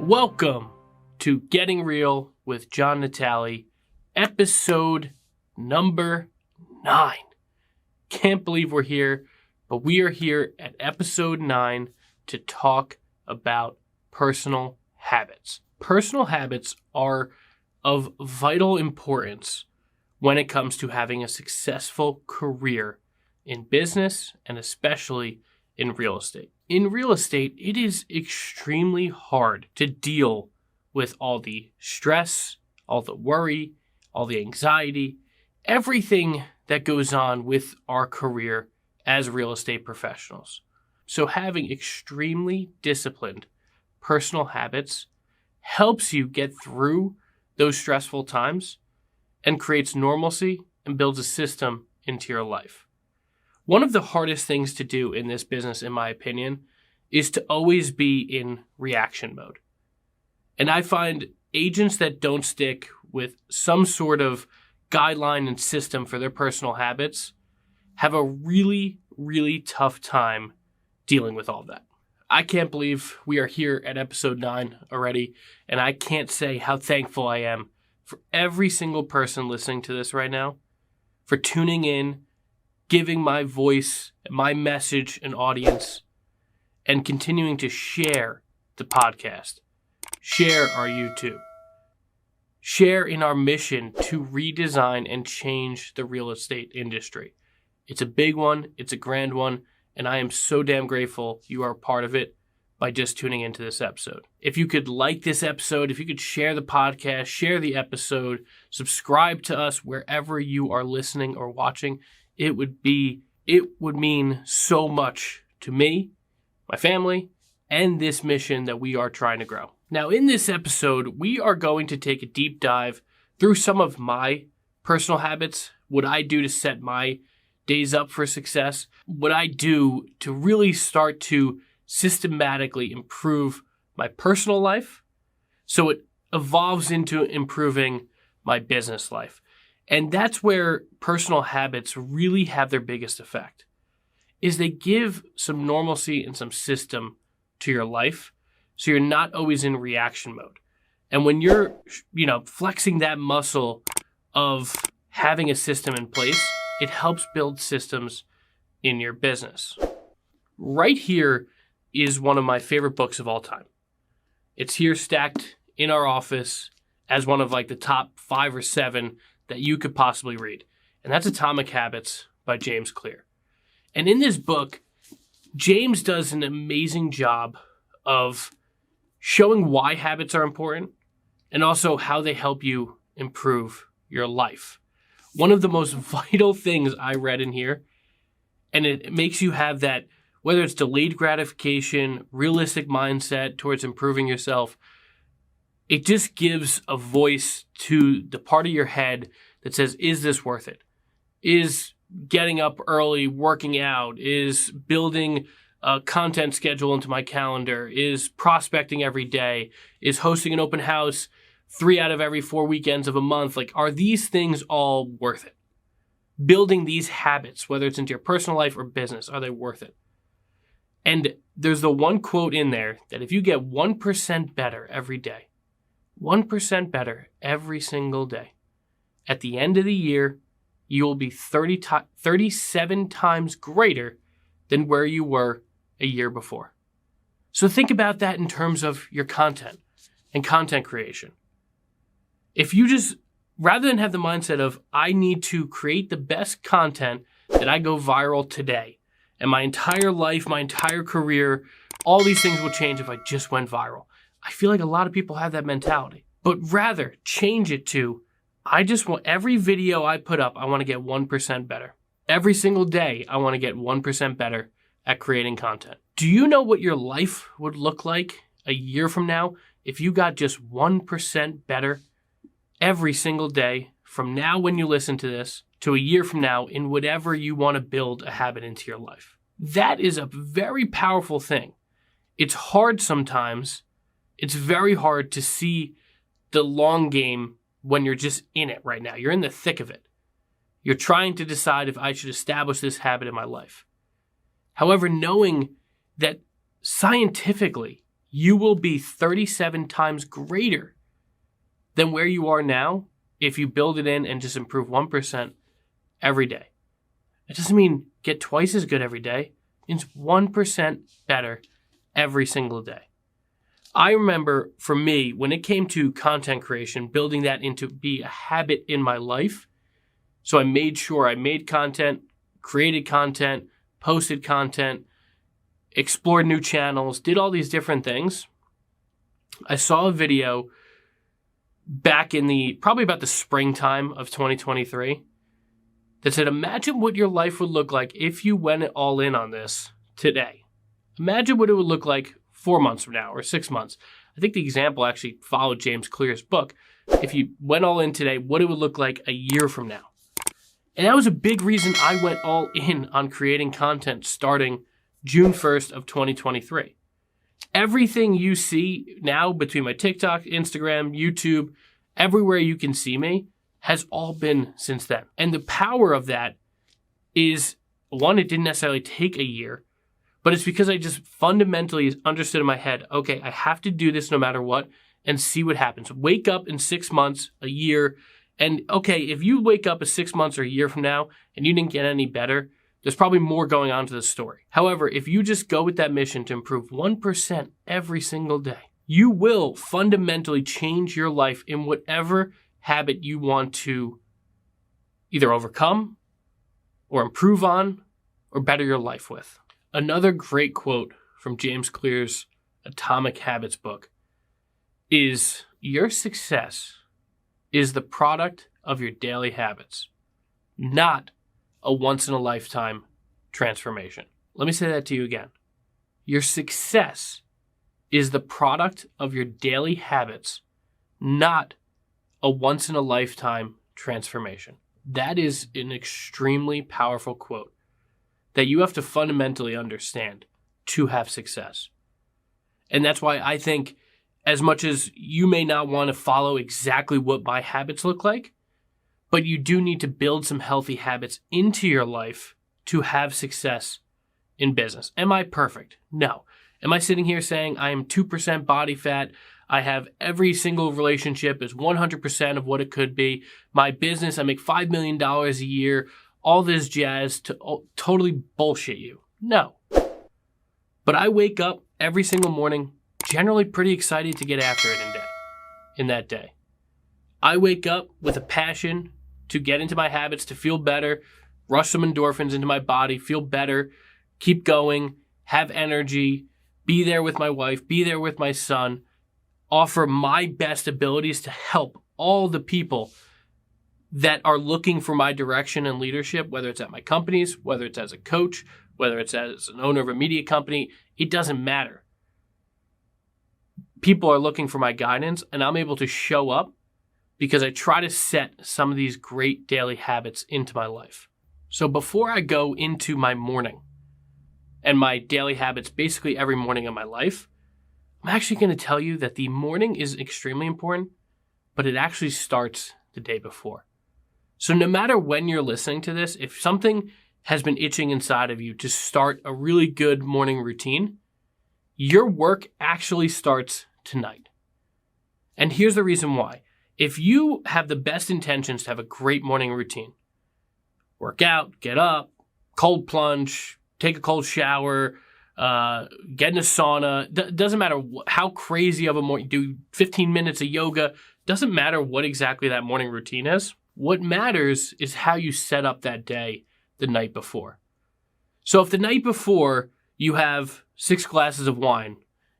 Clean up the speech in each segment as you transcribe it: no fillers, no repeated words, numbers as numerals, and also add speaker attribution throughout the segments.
Speaker 1: Welcome to Getting Real with John Natale, episode number 9. Can't believe we're here, but we are here at episode 9 to talk about personal habits. Personal habits are of vital importance when it comes to having a successful career in business and especially in real estate. In real estate, it is extremely hard to deal with all the stress, all the worry, all the anxiety, everything that goes on with our career as real estate professionals. So having extremely disciplined personal habits helps you get through those stressful times and creates normalcy and builds a system into your life. One of the hardest things to do in this business, in my opinion, is to always be in reaction mode. And I find agents that don't stick with some sort of guideline and system for their personal habits have a really, really tough time dealing with all that. I can't believe we are here at episode 9 already, and I can't say how thankful I am for every single person listening to this right now, for tuning in, giving my voice, my message an audience, and continuing to share the podcast, share our YouTube, share in our mission to redesign and change the real estate industry. It's a big one, it's a grand one, and I am so damn grateful you are a part of it by just tuning into this episode. If you could like this episode, if you could share the podcast, share the episode, subscribe to us wherever you are listening or watching, it would mean so much to me, my family, and this mission that we are trying to grow. Now, in this episode, we are going to take a deep dive through some of my personal habits, what I do to set my days up for success, what I do to really start to systematically improve my personal life so it evolves into improving my business life. And that's where personal habits really have their biggest effect, is they give some normalcy and some system to your life so you're not always in reaction mode. And when you're, flexing that muscle of having a system in place, it helps build systems in your business. Right here is one of my favorite books of all time. It's here stacked in our office as one of the top 5 or 7 that you could possibly read. And that's Atomic Habits by James Clear. And in this book, James does an amazing job of showing why habits are important and also how they help you improve your life. One of the most vital things I read in here, and it makes you have that, whether it's delayed gratification, realistic mindset towards improving yourself, it just gives a voice to the part of your head that says, is this worth it? Is getting up early, working out, is building a content schedule into my calendar, is prospecting every day, is hosting an open house 3 out of every 4 weekends of a month? Are these things all worth it? Building these habits, whether it's into your personal life or business, are they worth it? And there's the one quote in there that if you get 1% better every day, 1% better every single day, at the end of the year, you will be 37 times greater than where you were a year before. So think about that in terms of your content and content creation. If you just, rather than have the mindset of, I need to create the best content that I go viral today, and my entire life, my entire career, all these things will change if I just went viral. I feel like a lot of people have that mentality. But rather, change it to, I just want every video I put up, I want to get 1% better. Every single day, I want to get 1% better at creating content. Do you know what your life would look like a year from now if you got just 1% better every single day from now when you listen to this to a year from now in whatever you want to build a habit into your life? That is a very powerful thing. It's hard sometimes. It's very hard to see the long game when you're just in it right now. You're in the thick of it. You're trying to decide if I should establish this habit in my life. However, knowing that scientifically you will be 37 times greater than where you are now if you build it in and just improve 1% every day. It doesn't mean get twice as good every day. It means 1% better every single day. I remember for me, when it came to content creation, building that into be a habit in my life. So I made sure I made content, created content, posted content, explored new channels, did all these different things. I saw a video back in probably about the springtime of 2023 that said, imagine what your life would look like if you went all in on this today. Imagine what it would look like 4 months from now or 6 months. I think the example actually followed James Clear's book. If you went all in today, what it would look like a year from now. And that was a big reason I went all in on creating content starting June 1st of 2023. Everything you see now between my TikTok, Instagram, YouTube, everywhere you can see me has all been since then. And the power of that is, one, it didn't necessarily take a year, but it's because I just fundamentally understood in my head, okay, I have to do this no matter what and see what happens. Wake up in 6 months, a year, and okay, if you wake up 6 months or a year from now and you didn't get any better, there's probably more going on to the story. However, if you just go with that mission to improve 1% every single day, you will fundamentally change your life in whatever habit you want to either overcome or improve on or better your life with. Another great quote from James Clear's Atomic Habits book is, your success is the product of your daily habits, not a once-in-a-lifetime transformation. Let me say that to you again. Your success is the product of your daily habits, not a once-in-a-lifetime transformation. That is an extremely powerful quote that you have to fundamentally understand to have success. And that's why I think, as much as you may not want to follow exactly what my habits look like, but you do need to build some healthy habits into your life to have success in business. Am I perfect? No. Am I sitting here saying I am 2% body fat? I have every single relationship is 100% of what it could be. My business, I make $5 million a year. All this jazz to totally bullshit you. No. But I wake up every single morning generally pretty excited to get after it in that day. I wake up with a passion to get into my habits, to feel better, rush some endorphins into my body, feel better, keep going, have energy, be there with my wife, be there with my son, offer my best abilities to help all the people that are looking for my direction and leadership, whether it's at my companies, whether it's as a coach, whether it's as an owner of a media company, it doesn't matter. People are looking for my guidance, and I'm able to show up because I try to set some of these great daily habits into my life. So before I go into my morning and my daily habits basically every morning of my life, I'm actually going to tell you that the morning is extremely important, but it actually starts the day before. So no matter when you're listening to this, if something has been itching inside of you to start a really good morning routine, your work actually starts tonight. And here's the reason why. If you have the best intentions to have a great morning routine, work out, get up, cold plunge, take a cold shower, get in a sauna, doesn't matter how crazy of a morning, do 15 minutes of yoga, doesn't matter what exactly that morning routine is. What matters is how you set up that day the night before. So if the night before you have 6 glasses of wine,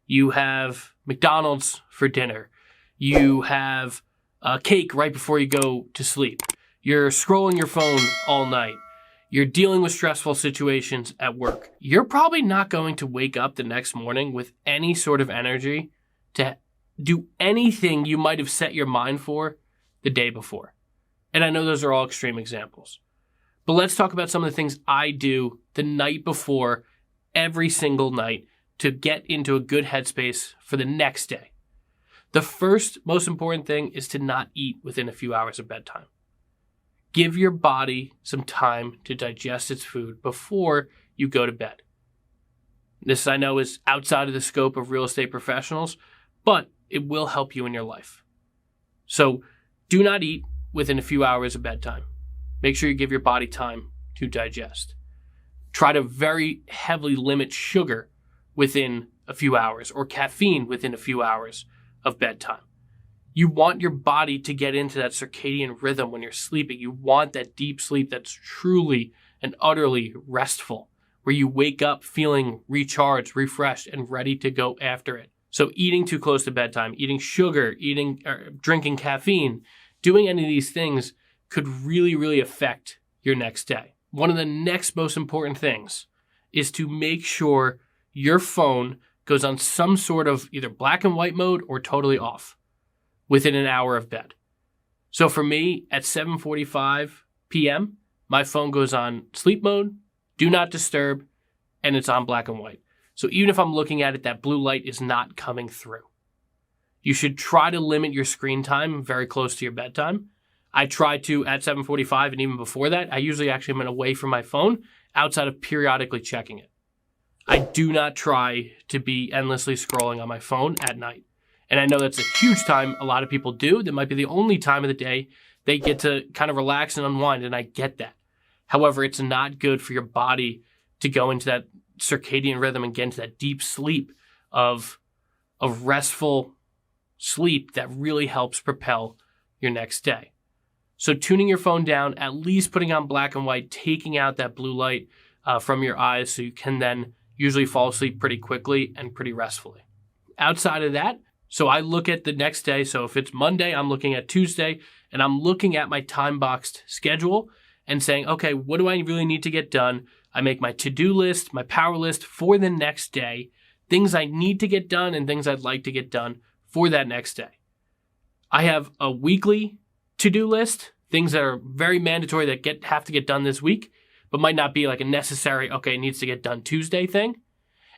Speaker 1: you have McDonald's for dinner, you have cake right before you go to sleep, you're scrolling your phone all night, you're dealing with stressful situations at work, you're probably not going to wake up the next morning with any sort of energy to do anything you might have set your mind for the day before. And I know those are all extreme examples. But let's talk about some of the things I do the night before every single night to get into a good headspace for the next day. The first most important thing is to not eat within a few hours of bedtime. Give your body some time to digest its food before you go to bed. This, I know, is outside of the scope of real estate professionals, but it will help you in your life. So do not eat within a few hours of bedtime. Make sure you give your body time to digest. Try to very heavily limit sugar within a few hours or caffeine within a few hours of bedtime. You want your body to get into that circadian rhythm when you're sleeping. You want that deep sleep that's truly and utterly restful, where you wake up feeling recharged, refreshed, and ready to go after it. So eating too close to bedtime, eating sugar, drinking caffeine, doing any of these things could really, really affect your next day. One of the next most important things is to make sure your phone goes on some sort of either black and white mode or totally off within an hour of bed. So for me, at 7:45 p.m., my phone goes on sleep mode, do not disturb, and it's on black and white. So even if I'm looking at it, that blue light is not coming through. You should try to limit your screen time very close to your bedtime. I try to at 7:45, and even before that, I usually actually am away from my phone outside of periodically checking it. I do not try to be endlessly scrolling on my phone at night. And I know that's a huge time a lot of people do. That might be the only time of the day they get to kind of relax and unwind, and I get that. However, it's not good for your body to go into that circadian rhythm and get into that deep sleep of restful sleep that really helps propel your next day. So tuning your phone down, at least putting on black and white, taking out that blue light from your eyes so you can then usually fall asleep pretty quickly and pretty restfully. Outside of that, so I look at the next day. So if it's Monday, I'm looking at Tuesday, and I'm looking at my time-boxed schedule and saying, okay, what do I really need to get done? I make my to-do list, my power list for the next day, things I need to get done and things I'd like to get done for that next day. I have a weekly to-do list, things that are very mandatory that have to get done this week, but might not be like a necessary, okay, it needs to get done Tuesday thing.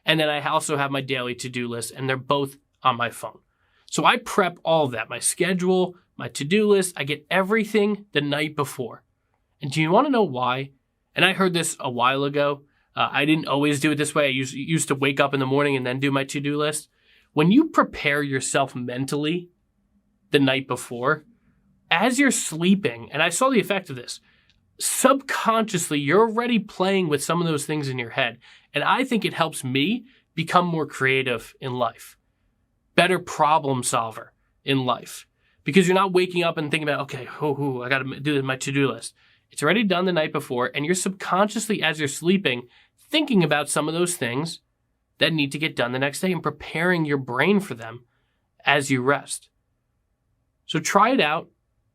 Speaker 1: And then I also have my daily to-do list, and they're both on my phone. So I prep all of that, my schedule, my to-do list. I get everything the night before. And do you want to know why? And I heard this a while ago. I didn't always do it this way. I used to wake up in the morning and then do my to-do list. When you prepare yourself mentally the night before, as you're sleeping, and I saw the effect of this, subconsciously, you're already playing with some of those things in your head. And I think it helps me become more creative in life, better problem solver in life, because you're not waking up and thinking about, okay, I got to do my to-do list. It's already done the night before, and you're subconsciously, as you're sleeping, thinking about some of those things that need to get done the next day and preparing your brain for them as you rest. So try it out.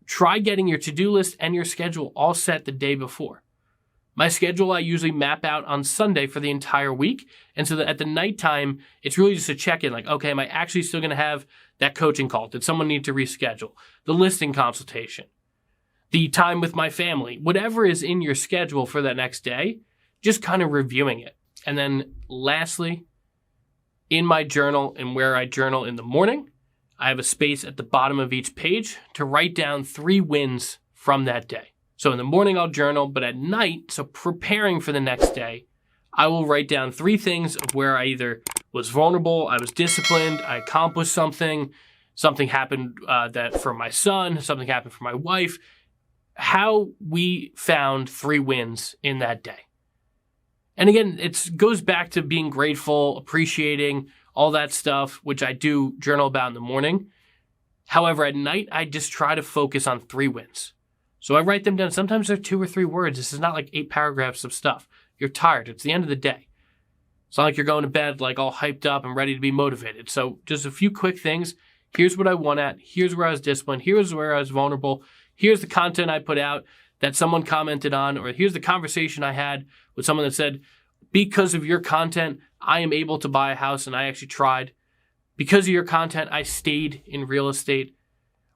Speaker 1: Try getting your to-do list and your schedule all set the day before. My schedule I usually map out on Sunday for the entire week. And so that at the nighttime, it's really just a check-in, like, okay, am I actually still going to have that coaching call? Did someone need to reschedule? The listing consultation, the time with my family, whatever is in your schedule for that next day, just kind of reviewing it. And then lastly, in my journal and where I journal in the morning, I have a space at the bottom of each page to write down 3 wins from that day. So in the morning, I'll journal, but at night, so preparing for the next day, I will write down 3 things of where I either was vulnerable, I was disciplined, I accomplished something happened that for my son, something happened for my wife, how we found 3 wins in that day. And again, it goes back to being grateful, appreciating, all that stuff, which I do journal about in the morning. However, at night, I just try to focus on 3 wins. So I write them down. Sometimes they're 2 or 3 words. This is not like 8 paragraphs of stuff. You're tired. It's the end of the day. It's not like you're going to bed like all hyped up and ready to be motivated. So just a few quick things. Here's what I won at. Here's where I was disciplined. Here's where I was vulnerable. Here's the content I put out that someone commented on, or here's the conversation I had with someone that said, because of your content, I am able to buy a house, and I actually tried. Because of your content, I stayed in real estate.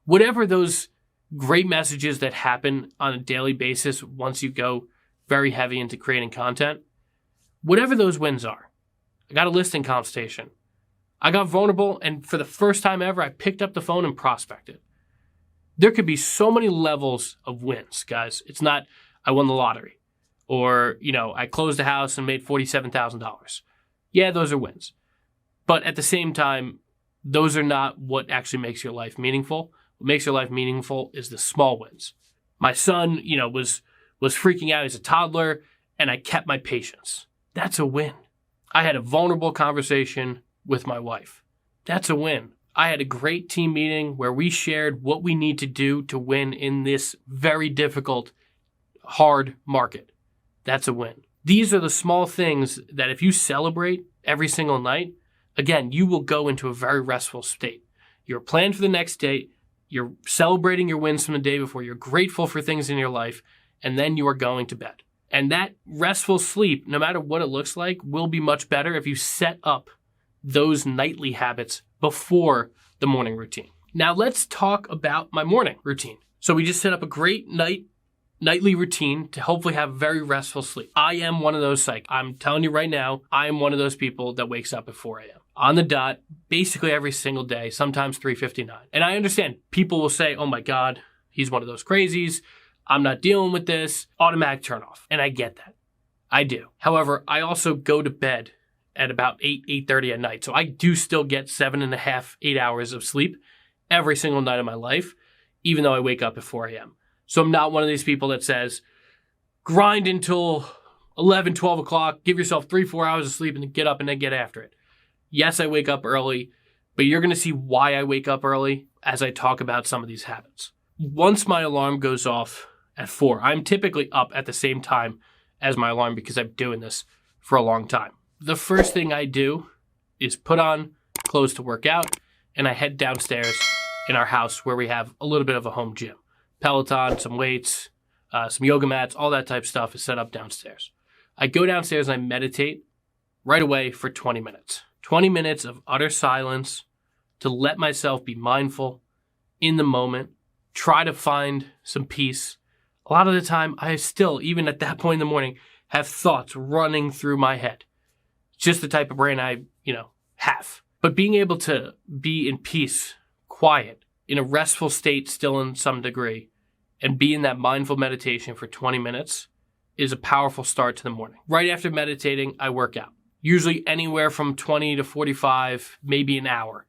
Speaker 1: Whatever those great messages that happen on a daily basis once you go very heavy into creating content, whatever those wins are. I got a listing consultation. I got vulnerable, and for the first time ever, I picked up the phone and prospected. There could be so many levels of wins, guys. It's not, I won the lottery, or, I closed a house and made $47,000. Yeah, those are wins. But at the same time, those are not what actually makes your life meaningful. What makes your life meaningful is the small wins. My son, was freaking out. He's a toddler, and I kept my patience. That's a win. I had a vulnerable conversation with my wife. That's a win. I had a great team meeting where we shared what we need to do to win in this very difficult, hard market. That's a win. These are the small things that if you celebrate every single night, again, you will go into a very restful state. You're planned for the next day. You're celebrating your wins from the day before. You're grateful for things in your life, and then you are going to bed. And that restful sleep, no matter what it looks like, will be much better if you set up those nightly habits before the morning routine. Now let's talk about my morning routine. So we just set up a great nightly routine to hopefully have very restful sleep. I am one of those I'm telling you right now, I am one of those people that wakes up at 4 a.m. on the dot, basically every single day, sometimes 3:59. And I understand people will say, oh my God, he's one of those crazies. I'm not dealing with this. Automatic turn off. And I get that. I do. However, I also go to bed at about 8:30 at night. So I do still get 7.5, 8 hours of sleep every single night of my life, even though I wake up at 4 a.m. So I'm not one of these people that says, grind until 11, 12 o'clock, give yourself 3-4 hours of sleep and then get up and then get after it. Yes, I wake up early, but you're going to see why I wake up early as I talk about some of these habits. Once my alarm goes off at 4, I'm typically up at the same time as my alarm because I'm doing this for a long time. The first thing I do is put on clothes to work out, and I head downstairs in our house where we have a little bit of a home gym. Peloton, some weights, some yoga mats, all that type of stuff is set up downstairs. I go downstairs and I meditate right away for 20 minutes. 20 minutes of utter silence to let myself be mindful in the moment, try to find some peace. A lot of the time, I still, even at that point in the morning, have thoughts running through my head. It's just the type of brain I, have. But being able to be in peace, quiet, in a restful state still in some degree, and be in that mindful meditation for 20 minutes is a powerful start to the morning. Right after meditating, I work out. Usually anywhere from 20 to 45, maybe an hour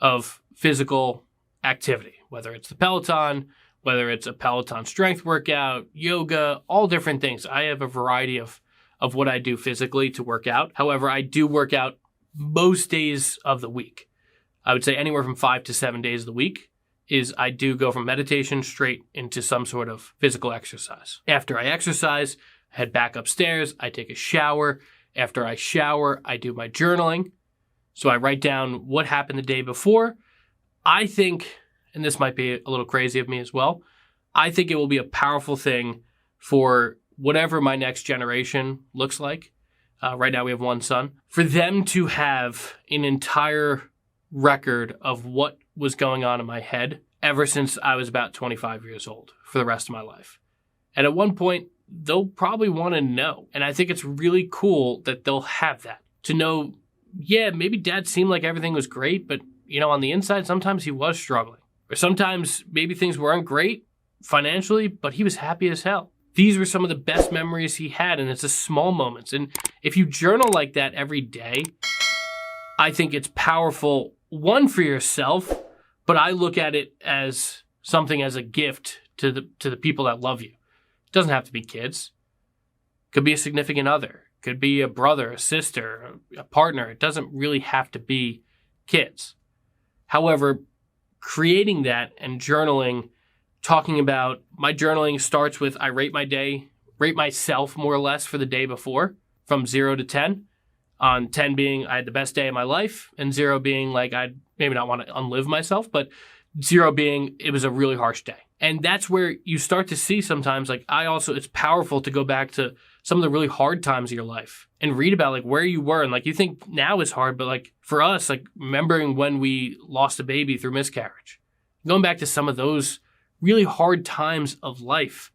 Speaker 1: of physical activity, whether it's the Peloton, whether it's a Peloton strength workout, yoga, all different things. I have a variety of what I do physically to work out. However, I do work out most days of the week. I would say anywhere from 5 to 7 days of the week is I do go from meditation straight into some sort of physical exercise. After I exercise, I head back upstairs, I take a shower. After I shower, I do my journaling. So I write down what happened the day before. I think, and this might be a little crazy of me as well, I think it will be a powerful thing for whatever my next generation looks like. Right now we have one son. For them to have an entire record of what was going on in my head ever since I was about 25 years old for the rest of my life. And at one point, they'll probably want to know. And I think it's really cool that they'll have that. To know, yeah, maybe dad seemed like everything was great, but, on the inside, sometimes he was struggling. Or sometimes maybe things weren't great financially, but he was happy as hell. These were some of the best memories he had, and it's the small moments. And if you journal like that every day, I think it's powerful, one, for yourself, but I look at it as something as a gift to the people that love you. It doesn't have to be kids. It could be a significant other. It could be a brother, a sister, a partner. It doesn't really have to be kids. However, creating that and journaling, talking about my journaling starts with I rate my day, rate myself more or less for the day before from 0 to 10. On 10 being I had the best day of my life, and 0 being like I'd maybe not want to unlive myself, but 0 being it was a really harsh day. And that's where you start to see sometimes, it's powerful to go back to some of the really hard times of your life and read about where you were. And you think now is hard, but for us, remembering when we lost a baby through miscarriage, going back to some of those really hard times of life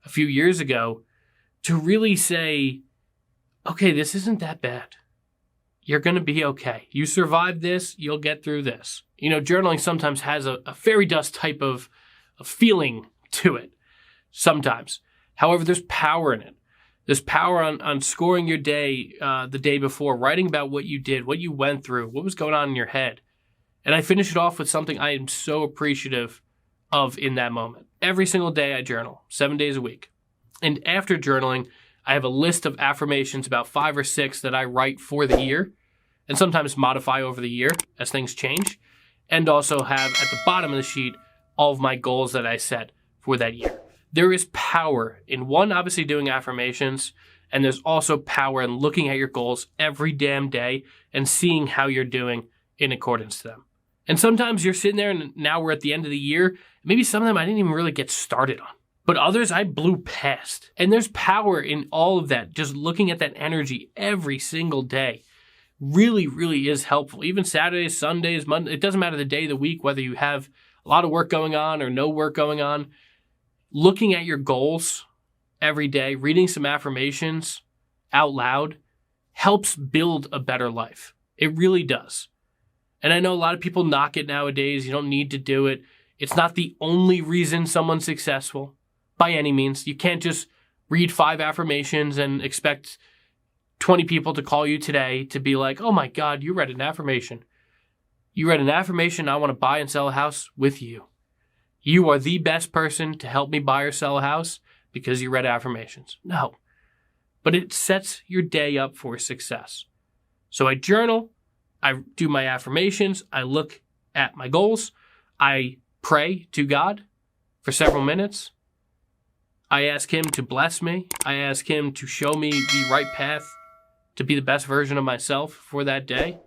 Speaker 1: a few years ago to really say, okay, this isn't that bad. You're going to be okay. You survived this, you'll get through this. Journaling sometimes has a fairy dust type of feeling to it sometimes. However, there's power in it. There's power on scoring your day the day before, writing about what you did, what you went through, what was going on in your head. And I finish it off with something I am so appreciative of in that moment. Every single day I journal, 7 days a week. And after journaling, I have a list of affirmations, about 5 or 6 that I write for the year and sometimes modify over the year as things change. And also have at the bottom of the sheet all of my goals that I set for that year. There is power in one, obviously doing affirmations, and there's also power in looking at your goals every damn day and seeing how you're doing in accordance to them. And sometimes you're sitting there and now we're at the end of the year. Maybe some of them I didn't even really get started on, but others I blew past. And there's power in all of that. Just looking at that energy every single day really, really is helpful. Even Saturdays, Sundays, Monday, it doesn't matter the day of the week, whether you have a lot of work going on or no work going on. Looking at your goals every day, reading some affirmations out loud helps build a better life. It really does. And I know a lot of people knock it nowadays. You don't need to do it. It's not the only reason someone's successful by any means. You can't just read 5 affirmations and expect 20 people to call you today to be like, oh my God, you read an affirmation. You read an affirmation. I want to buy and sell a house with you. You are the best person to help me buy or sell a house because you read affirmations. No, but it sets your day up for success. So I journal, I do my affirmations, I look at my goals, I pray to God for several minutes. I ask him to bless me. I ask him to show me the right path to be the best version of myself for that day.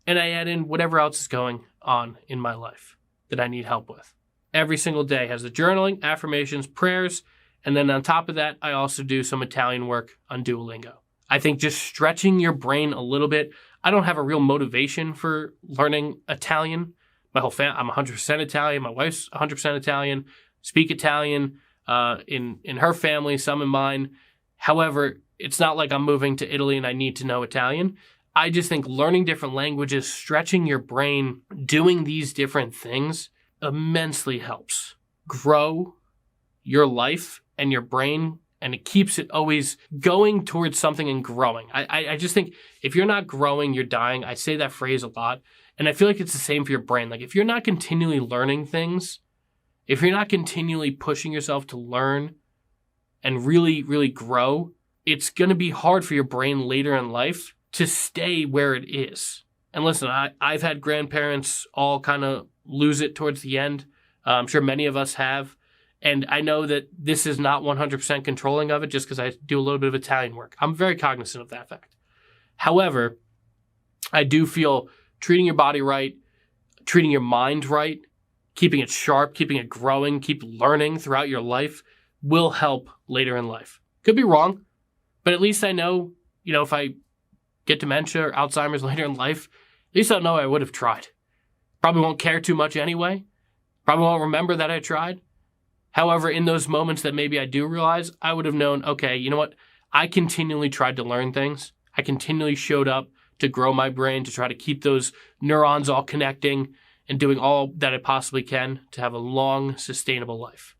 Speaker 1: And I add in whatever else is going on in my life that I need help with. Every single day has the journaling, affirmations, prayers, and then on top of that, I also do some Italian work on Duolingo. I think just stretching your brain a little bit. I don't have a real motivation for learning Italian. My whole family, I'm 100% Italian. My wife's 100% Italian. Speak Italian in her family, some in mine. However, it's not like I'm moving to Italy and I need to know Italian. I just think learning different languages, stretching your brain, doing these different things immensely helps grow your life and your brain, and it keeps it always going towards something and growing. I just think if you're not growing, you're dying. I say that phrase a lot, and I feel like it's the same for your brain. Like if you're not continually learning things, if you're not continually pushing yourself to learn and really, really grow, it's going to be hard for your brain later in life to stay where it is. And listen, I've had grandparents all kind of lose it towards the end. I'm sure many of us have. And I know that this is not 100% controlling of it just because I do a little bit of Italian work. I'm very cognizant of that fact. However, I do feel treating your body right, treating your mind right, keeping it sharp, keeping it growing, keep learning throughout your life will help later in life. Could be wrong, but at least I know, if I get dementia or Alzheimer's later in life, at least I know I would have tried. Probably won't care too much anyway. Probably won't remember that I tried. However, in those moments that maybe I do realize, I would have known, okay, you know what? I continually tried to learn things. I continually showed up to grow my brain, to try to keep those neurons all connecting and doing all that I possibly can to have a long, sustainable life.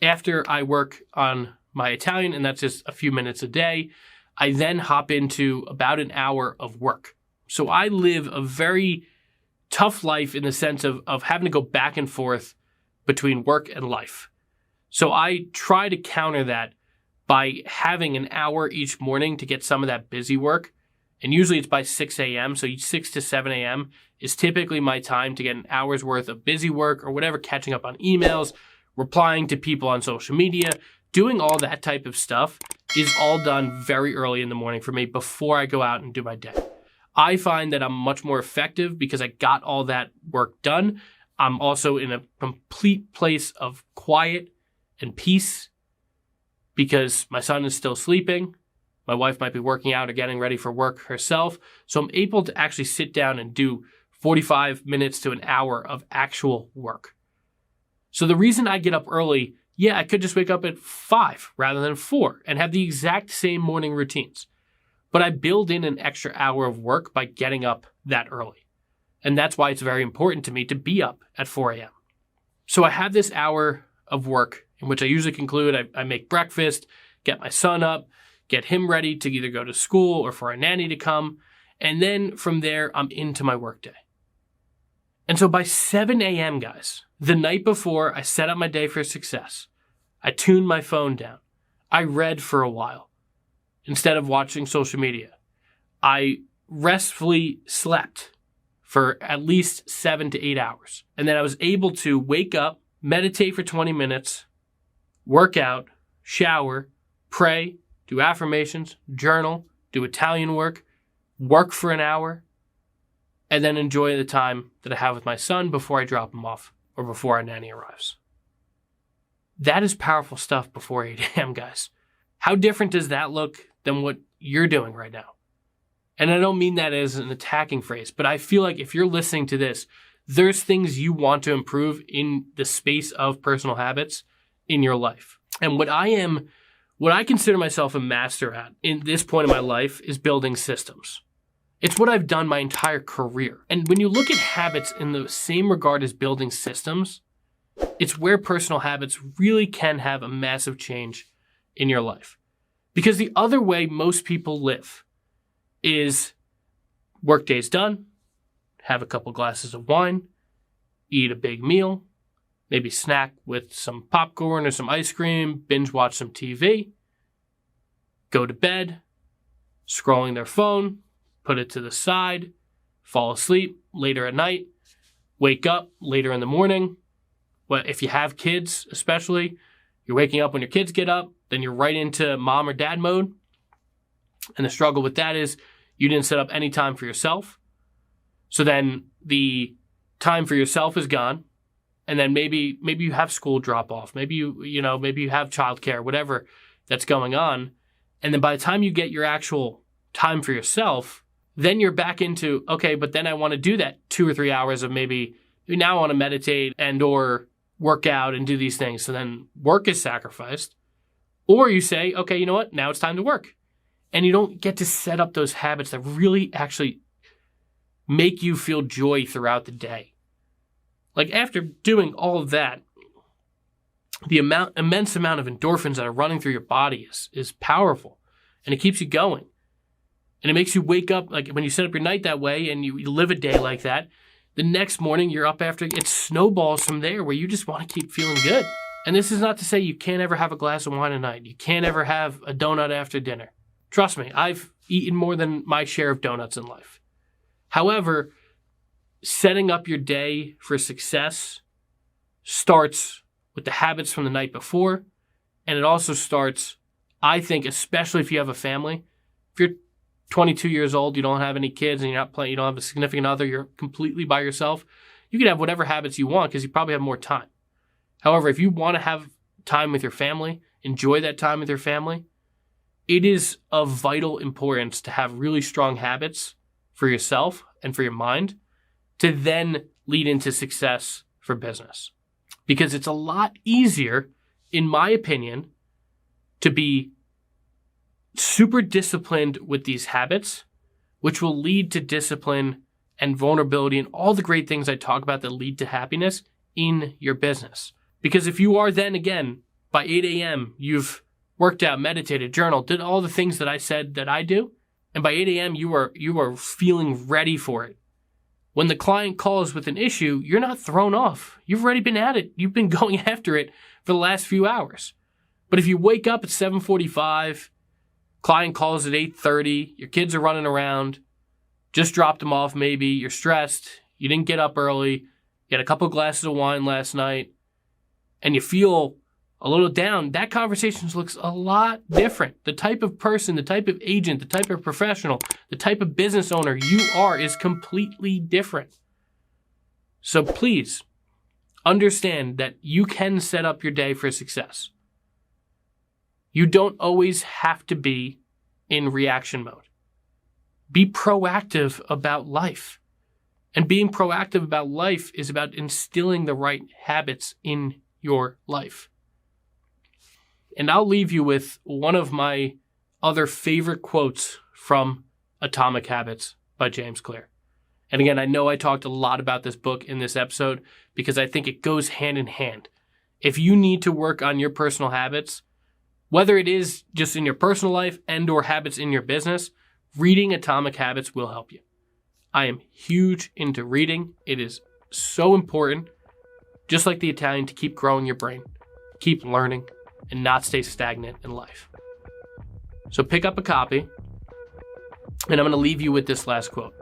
Speaker 1: After I work on my Italian, and that's just a few minutes a day, I then hop into about an hour of work. So I live a very tough life in the sense of having to go back and forth between work and life. So I try to counter that by having an hour each morning to get some of that busy work. And usually it's by 6 a.m. So 6 to 7 a.m. is typically my time to get an hour's worth of busy work or whatever, catching up on emails, replying to people on social media, doing all that type of stuff is all done very early in the morning for me before I go out and do my day. I find that I'm much more effective because I got all that work done. I'm also in a complete place of quiet and peace because my son is still sleeping. My wife might be working out or getting ready for work herself. So I'm able to actually sit down and do 45 minutes to an hour of actual work. So the reason I get up early, I could just wake up at 5 rather than 4 and have the exact same morning routines. But I build in an extra hour of work by getting up that early. And that's why it's very important to me to be up at 4 a.m. So I have this hour of work in which I usually conclude, I make breakfast, get my son up, get him ready to either go to school or for a nanny to come. And then from there, I'm into my workday. And so by 7 a.m., guys, the night before, I set up my day for success. I tuned my phone down. I read for a while instead of watching social media. I restfully slept for at least 7 to 8 hours. And then I was able to wake up, meditate for 20 minutes, work out, shower, pray, do affirmations, journal, do Italian work for an hour, and then enjoy the time that I have with my son before I drop him off or before our nanny arrives. That is powerful stuff before 8 a.m., guys. How different does that look than what you're doing right now? And I don't mean that as an attacking phrase, but I feel like if you're listening to this, there's things you want to improve in the space of personal habits in your life. And what I consider myself a master at in this point in my life is building systems. It's what I've done my entire career. And when you look at habits in the same regard as building systems, it's where personal habits really can have a massive change in your life. Because the other way most people live is workday's done, have a couple glasses of wine, eat a big meal, maybe snack with some popcorn or some ice cream, binge watch some TV, go to bed, scrolling their phone, put it to the side, fall asleep later at night, wake up later in the morning. Well, if you have kids, especially, you're waking up when your kids get up, then you're right into mom or dad mode. And the struggle with that is you didn't set up any time for yourself. So then the time for yourself is gone. And then maybe you have school drop off. Maybe maybe you have childcare, whatever that's going on. And then by the time you get your actual time for yourself, then you're back into, okay, but then I want to do that 2 or 3 hours of maybe now I want to meditate and or work out and do these things. So then work is sacrificed. Or you say, okay, you know what? Now it's time to work. And you don't get to set up those habits that really actually make you feel joy throughout the day. Like after doing all of that, the immense amount of endorphins that are running through your body is powerful. And it keeps you going. And it makes you wake up, like when you set up your night that way and you live a day like that, the next morning you're up after, it snowballs from there where you just want to keep feeling good. And this is not to say you can't ever have a glass of wine a night. You can't ever have a donut after dinner. Trust me, I've eaten more than my share of donuts in life. However, setting up your day for success starts with the habits from the night before. And it also starts, I think, especially if you have a family. If you're 22 years old, you don't have any kids, and you don't have a significant other, you're completely by yourself, you can have whatever habits you want because you probably have more time. However, if you want to have time with your family, enjoy that time with your family, it is of vital importance to have really strong habits for yourself and for your mind to then lead into success for business. Because it's a lot easier, in my opinion, to be super disciplined with these habits, which will lead to discipline and vulnerability and all the great things I talk about that lead to happiness in your business. Because if you are then, again, by 8 a.m., you've worked out, meditated, journaled, did all the things that I said that I do, and by 8 a.m., you are feeling ready for it. When the client calls with an issue, you're not thrown off. You've already been at it. You've been going after it for the last few hours. But if you wake up at 7:45, client calls at 8:30, your kids are running around, just dropped them off maybe, you're stressed, you didn't get up early, you had a couple glasses of wine last night, and you feel a little down, that conversation looks a lot different. The type of person, the type of agent, the type of professional, the type of business owner you are is completely different. So please understand that you can set up your day for success. You don't always have to be in reaction mode. Be proactive about life. And being proactive about life is about instilling the right habits in your life. And I'll leave you with one of my other favorite quotes from Atomic Habits by James Clear. And again, I know I talked a lot about this book in this episode because I think it goes hand in hand. If you need to work on your personal habits, Whether it is just in your personal life and or habits in your business, reading Atomic Habits will help you. I am huge into reading. It is so important, just like the Italian, to keep growing your brain, keep learning, and not stay stagnant in life. So pick up a copy, and I'm going to leave you with this last quote.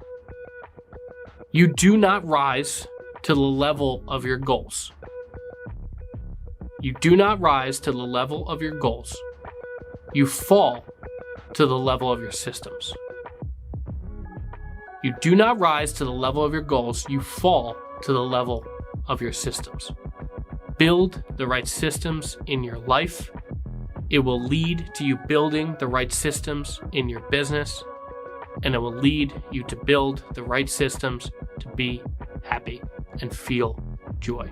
Speaker 1: You do not rise to the level of your goals. You do not rise to the level of your goals. You fall to the level of your systems. You do not rise to the level of your goals. You fall to the level of your systems. Build the right systems in your life. It will lead to you building the right systems in your business, and it will lead you to build the right systems to be happy and feel joy.